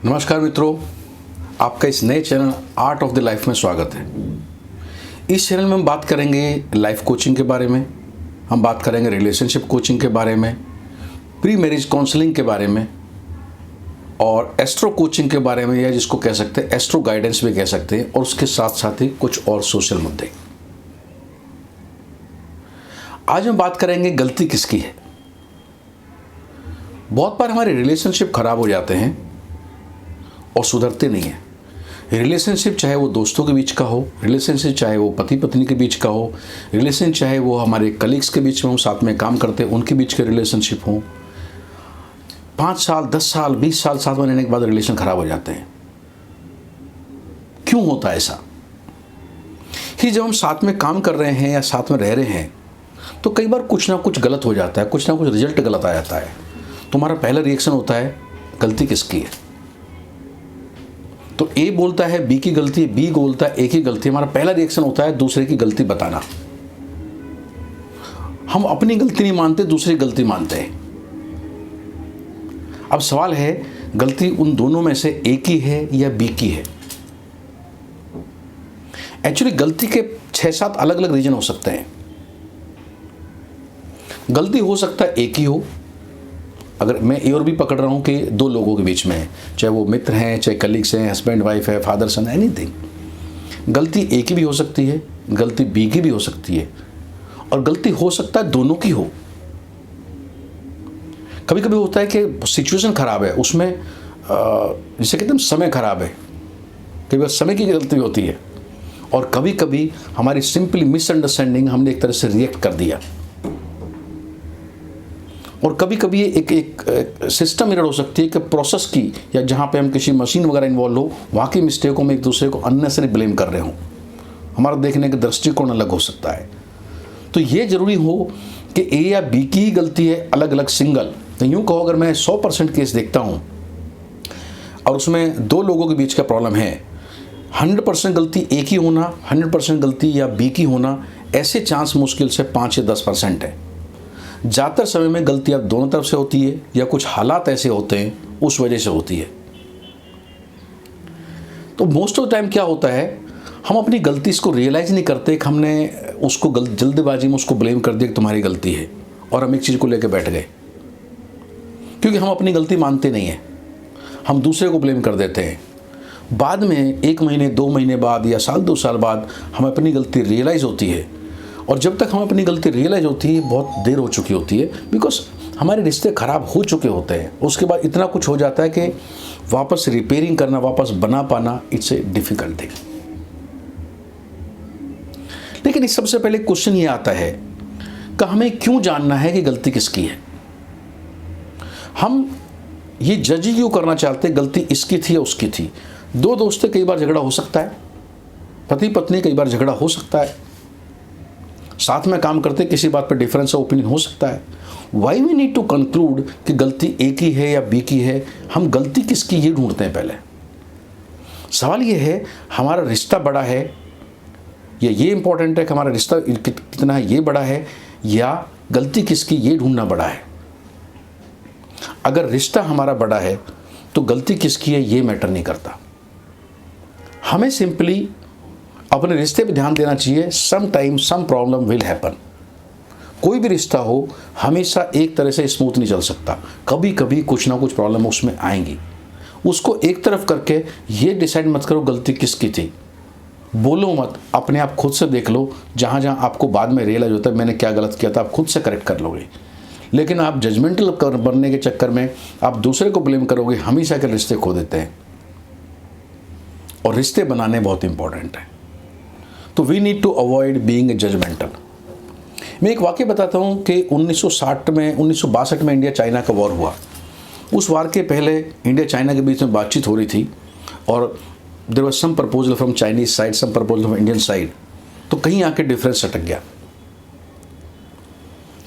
नमस्कार मित्रों, आपका इस नए channel art of the life में स्वागत है। इस चैनल में हम बात करेंगे लाइफ कोचिंग के बारे में, हम बात करेंगे रिलेशनशिप कोचिंग के बारे में, प्री मैरिज काउंसलिंग के बारे में और एस्ट्रो कोचिंग के बारे में, या जिसको कह सकते हैं एस्ट्रो गाइडेंस भी कह सकते हैं, और उसके साथ साथ ही कुछ और सोशल मुद्दे। आज हम बात करेंगे गलती किसकी है। बहुत बार हमारे रिलेशनशिप खराब हो जाते हैं और सुधरते नहीं हैं। रिलेशनशिप चाहे वो दोस्तों के बीच का हो, रिलेशनशिप चाहे वो पति पत्नी के बीच का हो, रिलेशन चाहे वो हमारे कलीग्स के बीच में हो, साथ में काम करते हैं उनके बीच के रिलेशनशिप हो, 5 साल 10 साल 20 साल साथ में रहने के बाद रिलेशन खराब हो जाते हैं। क्यों होता है ऐसा? कि जब हम साथ में काम कर रहे हैं या साथ में रह रहे हैं तो कई बार कुछ ना कुछ गलत हो जाता है, कुछ ना कुछ रिजल्ट गलत आ जाता है। तुम्हारा पहला रिएक्शन होता है गलती किसकी है। तो ए बोलता है बी की गलती है, बी बोलता है ए की गलती है। हमारा पहला रिएक्शन होता है दूसरे की गलती बताना। हम अपनी गलती नहीं मानते, दूसरी गलती मानते हैं। अब सवाल है, गलती उन दोनों में से ए की है या बी की है? एक्चुअली गलती के 6-7 अलग अलग रीजन हो सकते हैं। गलती हो सकता है ए की हो, अगर मैं ए और बी पकड़ रहा हूँ कि 2 लोगों के बीच में है, चाहे वो मित्र हैं, चाहे कलीग्स हैं, हस्बैंड वाइफ है, फादर सन, एनीथिंग। गलती ए की भी हो सकती है, गलती बी की भी हो सकती है, और गलती हो सकता है दोनों की हो। कभी कभी होता है कि सिचुएशन खराब है, उसमें जिसे कहते हैं समय खराब है, कई बार समय की गलती होती है, और कभी कभी हमारी सिंपली मिसअंडरस्टैंडिंग, हमने एक तरह से रिएक्ट कर दिया। और कभी कभी एक सिस्टम एरर हो सकती है कि प्रोसेस की, या जहाँ पे हम किसी मशीन वगैरह इन्वॉल्व हो, वहाँ की मिस्टेकों में एक दूसरे को अननेसेसरी ब्लेम कर रहे हो। हमारा देखने का दृष्टिकोण अलग हो सकता है। तो ये ज़रूरी हो कि ए या बी की ही गलती है, अलग अलग सिंगल। तो यूँ कहो, अगर मैं 100% केस देखता हूँ और उसमें 2 लोगों के बीच का प्रॉब्लम है, 100% गलती ए की होना, 100% गलती या बी की होना, ऐसे चांस मुश्किल से 5 या 10% है। ज़्यादातर समय में गलती अब दोनों तरफ से होती है, या कुछ हालात ऐसे होते हैं उस वजह से होती है। तो मोस्ट ऑफ द टाइम क्या होता है, हम अपनी गलती इसको रियलाइज़ नहीं करते कि हमने उसको जल्दबाजी में उसको ब्लेम कर दिया कि तुम्हारी गलती है, और हम एक चीज़ को लेकर बैठ गए। क्योंकि हम अपनी गलती मानते नहीं हैं, हम दूसरे को ब्लेम कर देते हैं। बाद में 1 महीने 2 महीने बाद या साल 2 साल बाद हमें अपनी गलती रियलाइज़ होती है, और जब तक हम अपनी गलती रियलाइज होती है बहुत देर हो चुकी होती है, बिकॉज हमारे रिश्ते ख़राब हो चुके होते हैं। उसके बाद इतना कुछ हो जाता है कि वापस रिपेयरिंग करना, वापस बना पाना, इट्स ए डिफ़िकल्ट थिंग। लेकिन इस सबसे पहले क्वेश्चन ये आता है कि हमें क्यों जानना है कि गलती किसकी है। हम ये जज ही क्यों करना चाहते हैं गलती इसकी थी या उसकी थी। 2 दोस्त कई बार झगड़ा हो सकता है, पति पत्नी कई बार झगड़ा हो सकता है, साथ में काम करते किसी बात पर डिफरेंस ऑफ ओपिनियन हो सकता है। Why we need to conclude कि गलती ए की है या बी की है। हम गलती किसकी ये ढूंढते हैं पहले। सवाल ये है, हमारा रिश्ता बड़ा है, या ये इंपॉर्टेंट है कि हमारा रिश्ता कितना है, ये बड़ा है, या गलती किसकी ये ढूंढना बड़ा है। अगर रिश्ता हमारा बड़ा है तो गलती किसकी है ये मैटर नहीं करता। हमें सिंपली अपने रिश्ते पे ध्यान देना चाहिए। Some time some problem will happen. कोई भी रिश्ता हो हमेशा एक तरह से स्मूथ नहीं चल सकता, कभी कभी कुछ ना कुछ प्रॉब्लम उसमें आएंगी। उसको एक तरफ करके ये डिसाइड मत करो गलती किसकी थी, बोलो मत, अपने आप खुद से देख लो। जहाँ जहाँ आपको बाद में रियलाइज होता है मैंने क्या गलत किया था, आप खुद से करेक्ट कर लोगे। लेकिन आप जजमेंटल बनने के चक्कर में आप दूसरे को ब्लेम करोगे, हमेशा के रिश्ते खो देते हैं। और रिश्ते बनाने बहुत इंपॉर्टेंट है। तो we need to avoid being judgemental. मैं एक वाक़या बताता हूँ कि 1962 में इंडिया चाइना का वॉर हुआ। उस वार के पहले इंडिया चाइना के बीच में बातचीत हो रही थी, और there was some proposal from Chinese side, some proposal from Indian side. तो कहीं आके डिफरेंस अटक गया।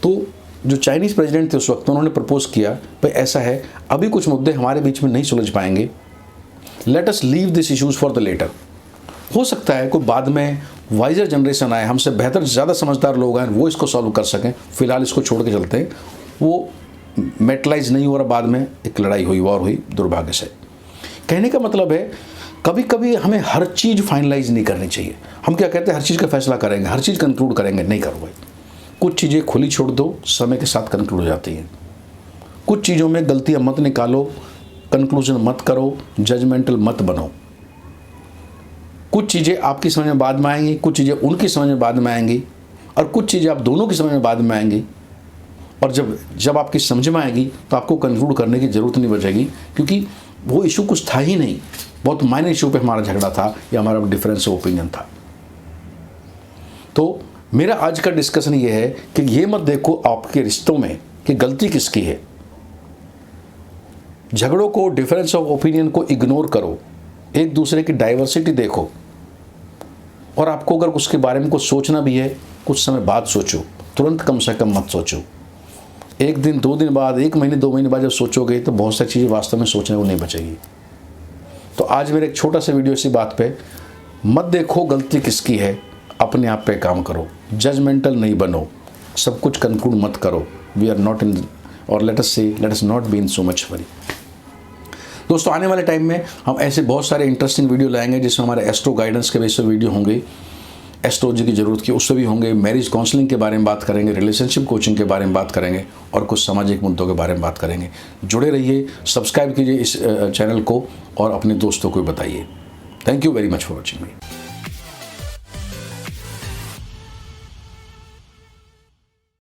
तो जो चाइनीज़ प्रेसिडेंट थे उस वक्त, उन्होंने प्रपोज किया, भाई ऐसा है, अभी कुछ मुद्दे हमारे बीच में नहीं सुलझ पाएंगे, let us leave this issues for the latter. हो सकता है कोई बाद में वाइजर जनरेशन आए, हमसे बेहतर ज़्यादा समझदार लोग आए, वो इसको सॉल्व कर सकें, फिलहाल इसको छोड़ के चलते हैं। वो मेटलाइज नहीं हो रहा, बाद में एक लड़ाई हुई, वॉर हुई दुर्भाग्य से। कहने का मतलब है कभी कभी हमें हर चीज़ फाइनलाइज नहीं करनी चाहिए। हम क्या कहते हैं, हर चीज़ का फैसला करेंगे, हर चीज़ कंक्लूड करेंगे। नहीं करो भाई, कुछ चीज़ें खुली छोड़ दो, समय के साथ कंक्लूड हो जाती हैं। कुछ चीज़ों में गलतियाँ मत निकालो, कंक्लूजन मत करो, जजमेंटल मत बनो। कुछ चीज़ें आपकी समझ में बाद में आएंगी, कुछ चीज़ें उनकी समझ में बाद में आएंगी, और कुछ चीज़ें आप दोनों की समझ में बाद में आएंगी। और जब आपकी समझ में आएगी तो आपको कंक्लूड करने की ज़रूरत नहीं बचेगी, क्योंकि वो इशू कुछ था ही नहीं, बहुत माइनर इशू पे हमारा झगड़ा था या हमारा डिफरेंस ऑफ ओपिनियन था। तो मेरा आज का डिस्कशन ये है कि ये मत देखो आपके रिश्तों में कि गलती किसकी है। झगड़ों को, डिफरेंस ऑफ ओपिनियन को इग्नोर करो, एक दूसरे की डाइवर्सिटी देखो, और आपको अगर उसके बारे में कुछ सोचना भी है, कुछ समय बाद सोचो, तुरंत कम से कम मत सोचो। एक दिन, 2 दिन बाद, 1 महीने, 2 महीने बाद जब सोचोगे तो बहुत सारी चीज़ें वास्तव में सोचने को नहीं बचेगी। तो आज मेरा एक छोटा सा वीडियो इसी बात पे, मत देखो गलती किसकी है, अपने आप पे काम करो, जजमेंटल नहीं बनो, सब कुछ कंक्लूड मत करो। वी आर नॉट इन, और let us not be in so much worry. दोस्तों, आने वाले टाइम में हम ऐसे बहुत सारे इंटरेस्टिंग वीडियो लाएंगे, जिसमें हमारे एस्ट्रो गाइडेंस के बेस पर वीडियो होंगे, एस्ट्रोलॉजी की ज़रूरत की उससे भी होंगे, मैरिज काउंसलिंग के बारे में बात करेंगे, रिलेशनशिप कोचिंग के बारे में बात करेंगे, और कुछ सामाजिक मुद्दों के बारे में बात करेंगे। जुड़े रहिए, सब्सक्राइब कीजिए इस चैनल को और अपने दोस्तों को बताइए। Thank you very much for watching me.